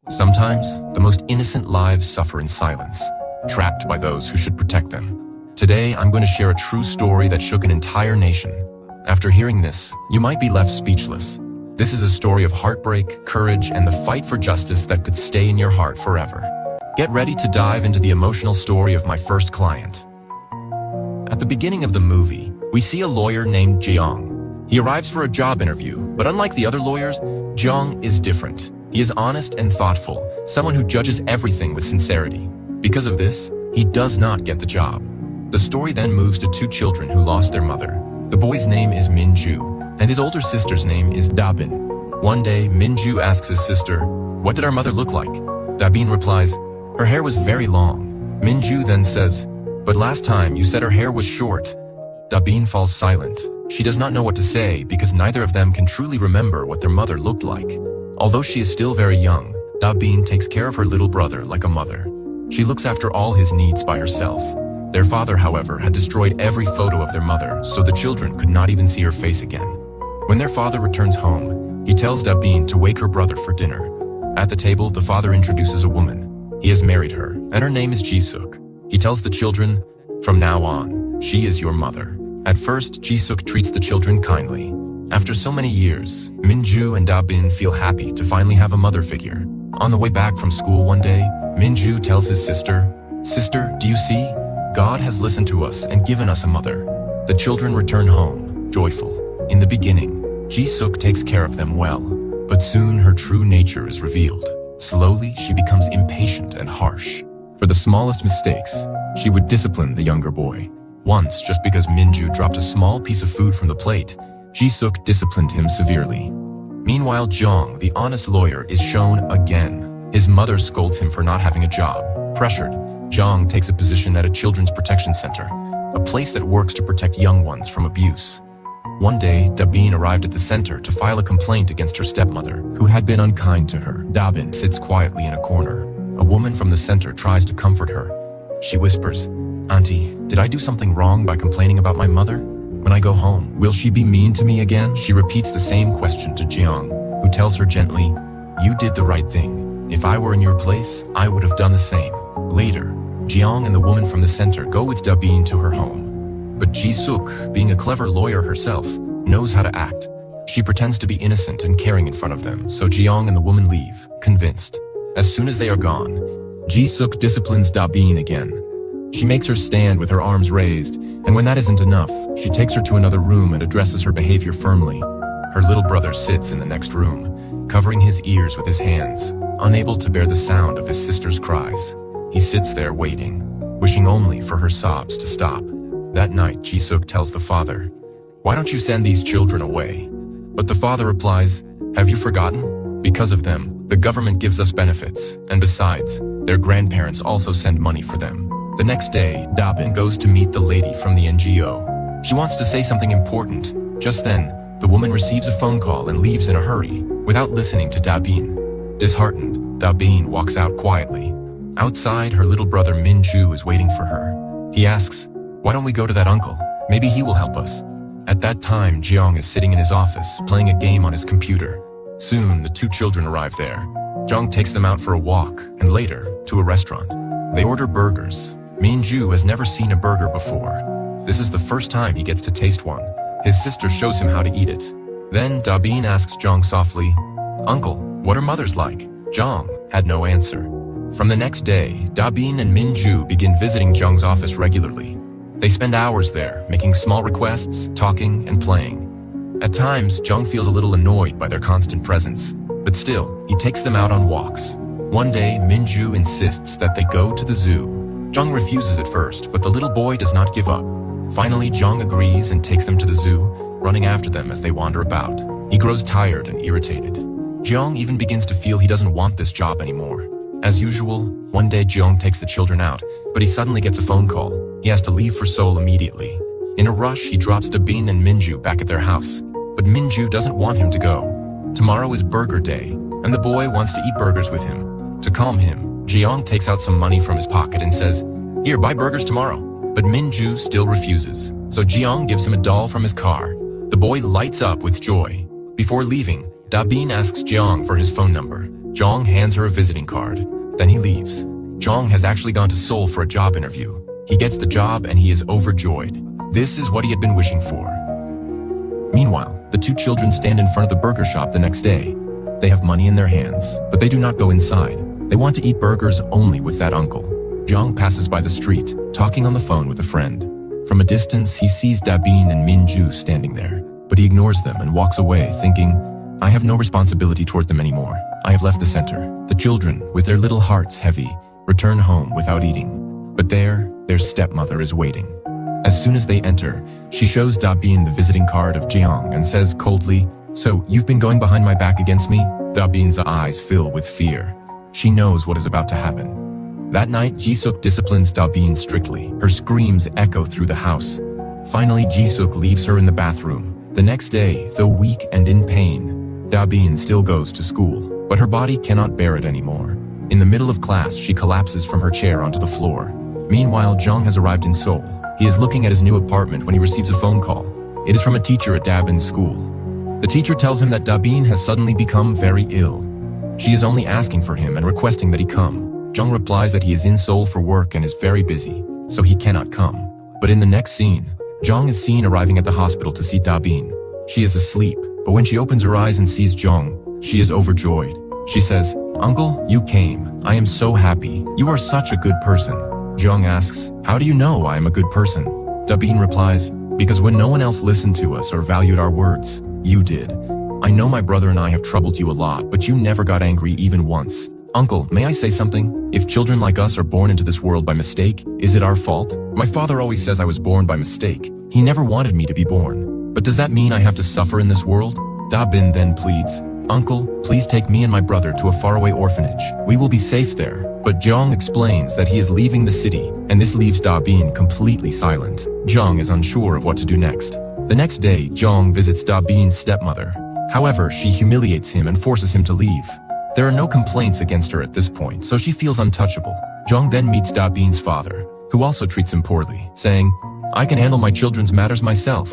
Sometimes, the most innocent lives suffer in silence, trapped by those who should protect them. Today, I'm going to share a true story that shook an entire nation. After hearing this, you might be left speechless. This is a story of heartbreak, courage, and the fight for justice that could stay in your heart forever. Get ready to dive into the emotional story of my first client. At the beginning of the movie, we see a lawyer named Jiang. He arrives for a job interview, but unlike the other lawyers, Jiang is different. He is honest and thoughtful, someone who judges everything with sincerity. Because of this, he does not get the job. The story then moves to two children who lost their mother. The boy's name is Minju, and his older sister's name is Dabin. One day, Minju asks his sister, "What did our mother look like?" Dabin replies, "Her hair was very long." Minju then says, "But last time you said her hair was short." Dabin falls silent. She does not know what to say because neither of them can truly remember what their mother looked like. Although she is still very young, Dabin takes care of her little brother like a mother. She looks after all his needs by herself. Their father, however, had destroyed every photo of their mother, so the children could not even see her face again. When their father returns home, he tells Dabin to wake her brother for dinner. At the table, the father introduces a woman. He has married her, and her name is Jisuk. He tells the children, "From now on, she is your mother." At first, Jisuk treats the children kindly. After so many years, Minju and Dabin feel happy to finally have a mother figure. On the way back from school one day, Minju tells his sister, "Sister, do you see? God has listened to us and given us a mother." The children return home, joyful. In the beginning, Jisuk takes care of them well, but soon her true nature is revealed. Slowly, she becomes impatient and harsh. For the smallest mistakes, she would discipline the younger boy. Once, just because Minju dropped a small piece of food from the plate, Jisuk disciplined him severely. Meanwhile, Jiang, the honest lawyer, is shown again. His mother scolds him for not having a job. Pressured, Jiang takes a position at a children's protection center, a place that works to protect young ones from abuse. One day, Dabin arrived at the center to file a complaint against her stepmother, who had been unkind to her. Dabin sits quietly in a corner. A woman from the center tries to comfort her. She whispers, "Auntie, did I do something wrong by complaining about my mother? When I go home, will she be mean to me again?" She repeats the same question to Jiang, who tells her gently, "You did the right thing. If I were in your place, I would have done the same." Later, Jiang and the woman from the center go with Dabin to her home. But Jisuk, being a clever lawyer herself, knows how to act. She pretends to be innocent and caring in front of them, so Jiang and the woman leave, convinced. As soon as they are gone, Jisuk disciplines Dabin again. She makes her stand with her arms raised, and when that isn't enough, she takes her to another room and addresses her behavior firmly. Her little brother sits in the next room, covering his ears with his hands, unable to bear the sound of his sister's cries. He sits there waiting, wishing only for her sobs to stop. That night, Jisuk tells the father, "Why don't you send these children away?" But the father replies, "Have you forgotten? Because of them, the government gives us benefits, and besides, their grandparents also send money for them." The next day, Dabin goes to meet the lady from the NGO. She wants to say something important. Just then, the woman receives a phone call and leaves in a hurry, without listening to Dabin. Disheartened, Dabin walks out quietly. Outside, her little brother Minju is waiting for her. He asks, "Why don't we go to that uncle? Maybe he will help us." At that time, Jiang is sitting in his office, playing a game on his computer. Soon, the two children arrive there. Jiang takes them out for a walk, and later, to a restaurant. They order burgers. Minju has never seen a burger before. This is the first time he gets to taste one. His sister shows him how to eat it. Then Dabin asks Jiang softly, "Uncle, what are mothers like?" Jiang had no answer. From the next day, Dabin and Minju begin visiting Jiang's office regularly. They spend hours there, making small requests, talking, and playing. At times, Jiang feels a little annoyed by their constant presence, but still, he takes them out on walks. One day, Minju insists that they go to the zoo. Jiang refuses at first, but the little boy does not give up. Finally, Jiang agrees and takes them to the zoo, running after them as they wander about. He grows tired and irritated. Jiang even begins to feel he doesn't want this job anymore. As usual, one day Jiang takes the children out, but he suddenly gets a phone call. He has to leave for Seoul immediately. In a rush, he drops Dabin and Minju back at their house. But Minju doesn't want him to go. Tomorrow is burger day, and the boy wants to eat burgers with him. To calm him, Jiang takes out some money from his pocket and says, "Here, buy burgers tomorrow." But Minju still refuses, so Jiang gives him a doll from his car. The boy lights up with joy. Before leaving, Dabin asks Jiang for his phone number. Zhang hands her a visiting card. Then he leaves. Zhang has actually gone to Seoul for a job interview. He gets the job and he is overjoyed. This is what he had been wishing for. Meanwhile, the two children stand in front of the burger shop the next day. They have money in their hands, but they do not go inside. They want to eat burgers only with that uncle. Zhang passes by the street, talking on the phone with a friend. From a distance, he sees Dabin and Minju standing there, but he ignores them and walks away, thinking, I have no responsibility toward them anymore. I have left the center. The children, with their little hearts heavy, return home without eating. But there, their stepmother is waiting. As soon as they enter, she shows Dabin the visiting card of Jiang and says coldly, So, you've been going behind my back against me? Dabin's eyes fill with fear. She knows what is about to happen. That night, Jisuk disciplines Dabin strictly. Her screams echo through the house. Finally, Jisuk leaves her in the bathroom. The next day, though weak and in pain, Dabin still goes to school, but her body cannot bear it anymore. In the middle of class, she collapses from her chair onto the floor. Meanwhile, Zhang has arrived in Seoul. He is looking at his new apartment when he receives a phone call. It is from a teacher at Dabin's school. The teacher tells him that Dabin has suddenly become very ill. She is only asking for him and requesting that he come. Zhang replies that he is in Seoul for work and is very busy, so he cannot come. But in the next scene, Zhang is seen arriving at the hospital to see Dabin. She is asleep, but when she opens her eyes and sees Zhang, she is overjoyed. She says, Uncle, you came. I am so happy. You are such a good person. Zhang asks, How do you know I am a good person? Dabin replies, Because when no one else listened to us or valued our words, you did. I know my brother and I have troubled you a lot, but you never got angry even once. Uncle, may I say something? If children like us are born into this world by mistake, is it our fault? My father always says I was born by mistake. He never wanted me to be born. But does that mean I have to suffer in this world? Dabin then pleads, Uncle, please take me and my brother to a faraway orphanage. We will be safe there. But Zhang explains that he is leaving the city, and this leaves Dabin completely silent. Zhang is unsure of what to do next. The next day, Zhang visits Dabin's stepmother. However, she humiliates him and forces him to leave. There are no complaints against her at this point, so she feels untouchable. Zhang then meets Dabin's father, who also treats him poorly, saying, I can handle my children's matters myself.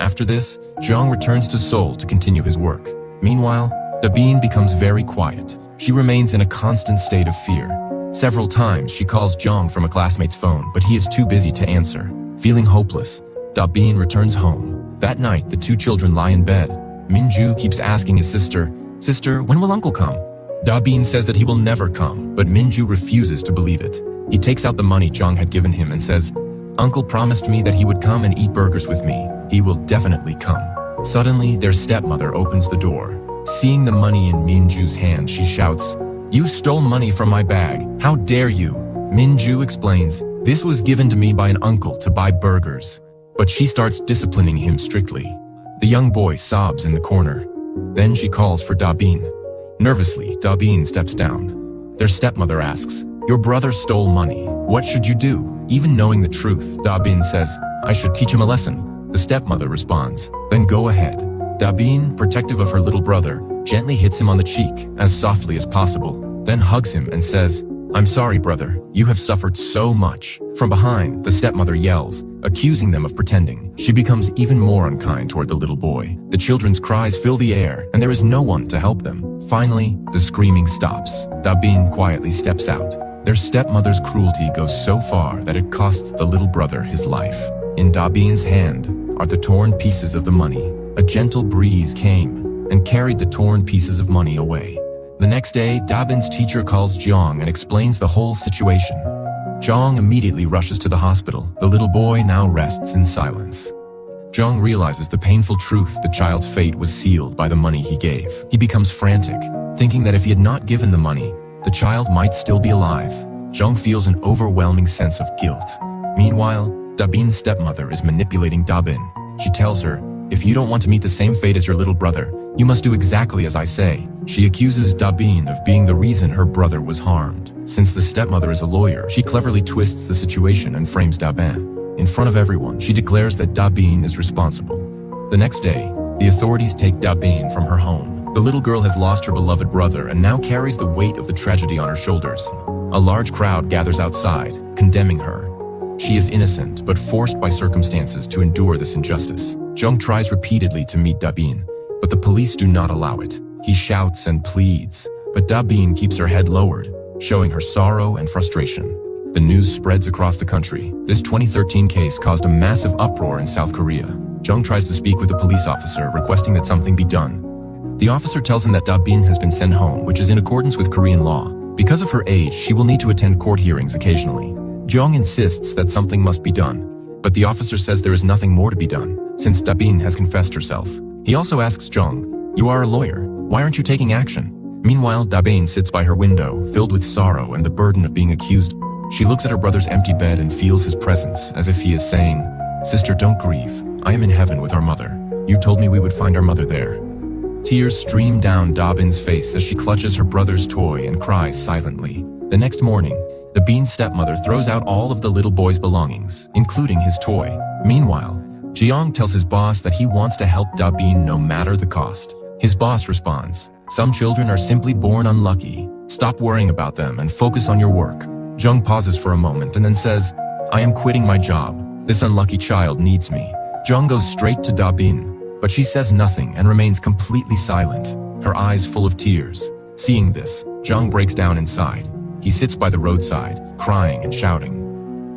After this, Zhang returns to Seoul to continue his work. Meanwhile, Dabin becomes very quiet. She remains in a constant state of fear. Several times she calls Zhang from a classmate's phone, but he is too busy to answer. Feeling hopeless, Dabin returns home. That night, the two children lie in bed. Minju keeps asking his sister, Sister, when will uncle come? Dabin says that he will never come, but Minju refuses to believe it. He takes out the money Zhang had given him and says, Uncle promised me that he would come and eat burgers with me. He will definitely come. Suddenly, their stepmother opens the door. Seeing the money in Minju's hand, she shouts, You stole money from my bag. How dare you? Minju explains, This was given to me by an uncle to buy burgers. But she starts disciplining him strictly. The young boy sobs in the corner. Then she calls for Dabin. Nervously, Dabin steps down. Their stepmother asks, Your brother stole money. What should you do? Even knowing the truth, Dabin says, I should teach him a lesson. The stepmother responds, Then go ahead. Dabin, protective of her little brother, gently hits him on the cheek, as softly as possible, then hugs him and says, I'm sorry, brother. You have suffered so much. From behind, the stepmother yells, accusing them of pretending. She becomes even more unkind toward the little boy. The children's cries fill the air, and there is no one to help them. Finally, the screaming stops. Dabin quietly steps out. Their stepmother's cruelty goes so far that it costs the little brother his life. In Dabin's hand are the torn pieces of the money. A gentle breeze came and carried the torn pieces of money away. The next day, Dabin's teacher calls Zhang and explains the whole situation. Zhang immediately rushes to the hospital. The little boy now rests in silence. Zhang realizes the painful truth: the child's fate was sealed by the money he gave. He becomes frantic, thinking that if he had not given the money, the child might still be alive. Zhang feels an overwhelming sense of guilt. Meanwhile, Dabin's stepmother is manipulating Dabin. She tells her, if you don't want to meet the same fate as your little brother, you must do exactly as I say. She accuses Dabin of being the reason her brother was harmed. Since the stepmother is a lawyer, she cleverly twists the situation and frames Dabin. In front of everyone, she declares that Dabin is responsible. The next day, the authorities take Dabin from her home. The little girl has lost her beloved brother and now carries the weight of the tragedy on her shoulders. A large crowd gathers outside, condemning her. She is innocent, but forced by circumstances to endure this injustice. Zhang tries repeatedly to meet Dabin, but the police do not allow it. He shouts and pleads, But Da Bin keeps her head lowered, showing her sorrow and frustration. The news spreads across the country. This 2013 case caused a massive uproar in South Korea. Jung tries to speak with a police officer, requesting that something be done. The officer tells him that Da Bin has been sent home, which is in accordance with Korean law. Because of her age, she will need to attend court hearings occasionally. Jung insists that something must be done, but the officer says there is nothing more to be done, since Da Bin has confessed herself. He also asks Jung, "You are a lawyer. Why aren't you taking action?" Meanwhile, Da Bin sits by her window, filled with sorrow and the burden of being accused. She looks at her brother's empty bed and feels his presence, as if he is saying, "Sister, don't grieve. I am in heaven with our mother. You told me we would find our mother there." Tears stream down Da Bin's face as she clutches her brother's toy and cries silently. The next morning, Da Bin's stepmother throws out all of the little boy's belongings, including his toy. Meanwhile, Jeong tells his boss that he wants to help Da Bin no matter the cost. His boss responds, "Some children are simply born unlucky. Stop worrying about them and focus on your work." Jung pauses for a moment and then says, "I am quitting my job. This unlucky child needs me." Jung goes straight to Da Bin, but she says nothing and remains completely silent, her eyes full of tears. Seeing this, Jung breaks down inside. He sits by the roadside, crying and shouting.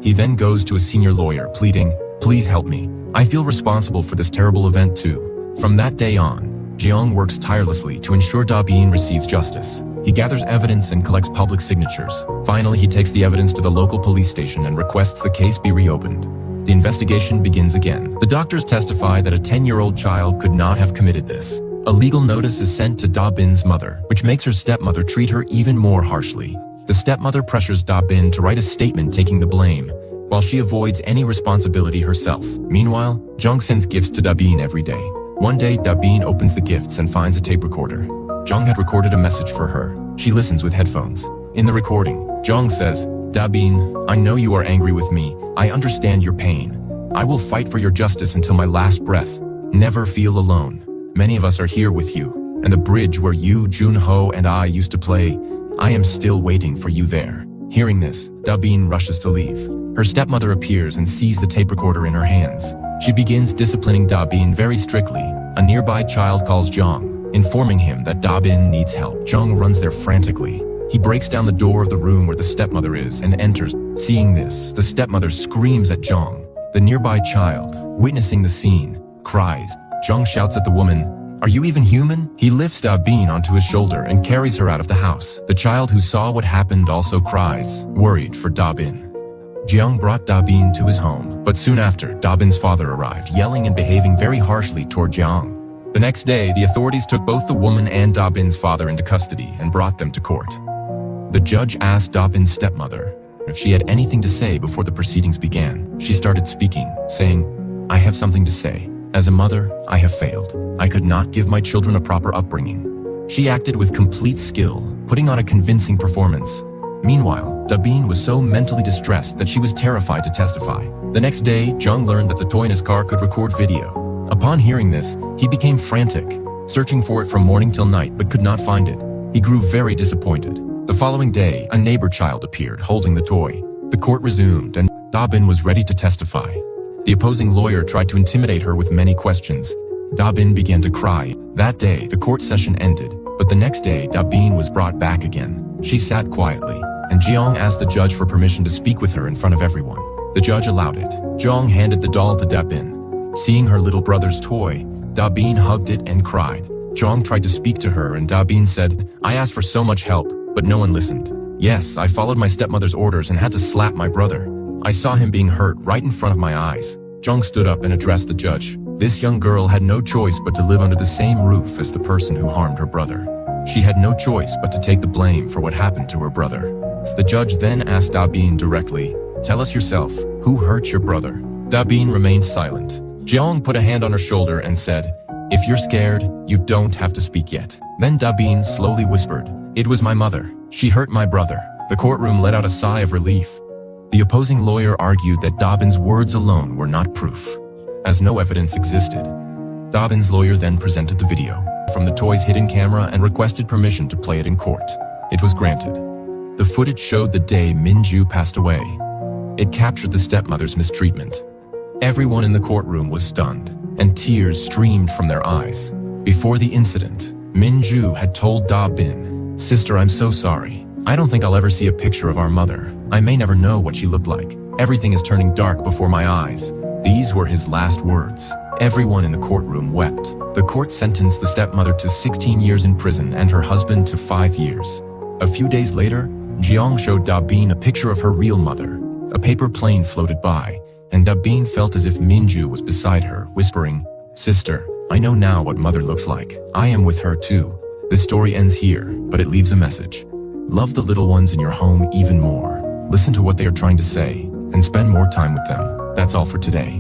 He then goes to a senior lawyer, pleading, "Please help me. I feel responsible for this terrible event too." From that day on, Jeong works tirelessly to ensure Da Bin receives justice. He gathers evidence and collects public signatures. Finally, he takes the evidence to the local police station and requests the case be reopened. The investigation begins again. The doctors testify that a 10-year-old child could not have committed this. A legal notice is sent to Da Bin's mother, which makes her stepmother treat her even more harshly. The stepmother pressures Da Bin to write a statement taking the blame, while she avoids any responsibility herself. Meanwhile, Jung sends gifts to Da Bin every day. One day, Da Bin opens the gifts and finds a tape recorder. Jung had recorded a message for her. She listens with headphones. In the recording, Jung says, "Da Bin, I know you are angry with me. I understand your pain. I will fight for your justice until my last breath. Never feel alone. Many of us are here with you, and the bridge where you, Junho, and I used to play, I am still waiting for you there." Hearing this, Da Bin rushes to leave. Her stepmother appears and sees the tape recorder in her hands. She begins disciplining Da Bin very strictly. A nearby child calls Jung, informing him that Da Bin needs help. Jung runs there frantically. He breaks down the door of the room where the stepmother is and enters. Seeing this, the stepmother screams at Jung. The nearby child, witnessing the scene, cries. Jung shouts at the woman, "Are you even human?" He lifts Da Bin onto his shoulder and carries her out of the house. The child who saw what happened also cries, worried for Da Bin. Jeong brought Da Bin to his home, but soon after, Da Bin's father arrived, yelling and behaving very harshly toward Jeong. The next day, the authorities took both the woman and Da Bin's father into custody and brought them to court. The judge asked Da Bin's stepmother if she had anything to say before the proceedings began. She started speaking, saying, "I have something to say. As a mother, I have failed. I could not give my children a proper upbringing." She acted with complete skill, putting on a convincing performance. Meanwhile, Da Bin was so mentally distressed that she was terrified to testify. The next day, Jung learned that the toy in his car could record video. Upon hearing this, he became frantic, searching for it from morning till night but could not find it. He grew very disappointed. The following day, a neighbor child appeared holding the toy. The court resumed and Da Bin was ready to testify. The opposing lawyer tried to intimidate her with many questions. Da Bin began to cry. That day, the court session ended, but the next day, Da Bin was brought back again. She sat quietly, and Jeong asked the judge for permission to speak with her in front of everyone. The judge allowed it. Jeong handed the doll to Da Bin. Seeing her little brother's toy, Da Bin hugged it and cried. Jeong tried to speak to her and Da Bin said, "I asked for so much help, but no one listened. Yes, I followed my stepmother's orders and had to slap my brother. I saw him being hurt right in front of my eyes." Jeong stood up and addressed the judge. This young girl had no choice but to live under the same roof as the person who harmed her brother. She had no choice but to take the blame for what happened to her brother. The judge then asked Da Bin directly, "Tell us yourself, who hurt your brother?" Da Bin remained silent. Jeong put a hand on her shoulder and said, "If you're scared, you don't have to speak yet." Then Da Bin slowly whispered, "It was my mother. She hurt my brother." The courtroom let out a sigh of relief. The opposing lawyer argued that Da Bin's words alone were not proof, as no evidence existed. Da Bin's lawyer then presented the video from the toy's hidden camera and requested permission to play it in court. It was granted. The footage showed the day Min-ju passed away. It captured the stepmother's mistreatment. Everyone in the courtroom was stunned, and tears streamed from their eyes. Before the incident, Min-ju had told Da Bin Sister, I'm so sorry. I don't think I'll ever see a picture of our mother. I may never know what she looked like. Everything is turning dark before my eyes. These were his last words. Everyone in the courtroom wept. The court sentenced the stepmother to 16 years in prison and her husband to 5 years. A few days later, Jiang showed Dabin a picture of her real mother. A paper plane floated by, and Dabin felt as if Minju was beside her, whispering, "Sister, I know now what mother looks like. I am with her too." This story ends here, but it leaves a message. Love the little ones in your home even more. Listen to what they are trying to say, and spend more time with them. That's all for today.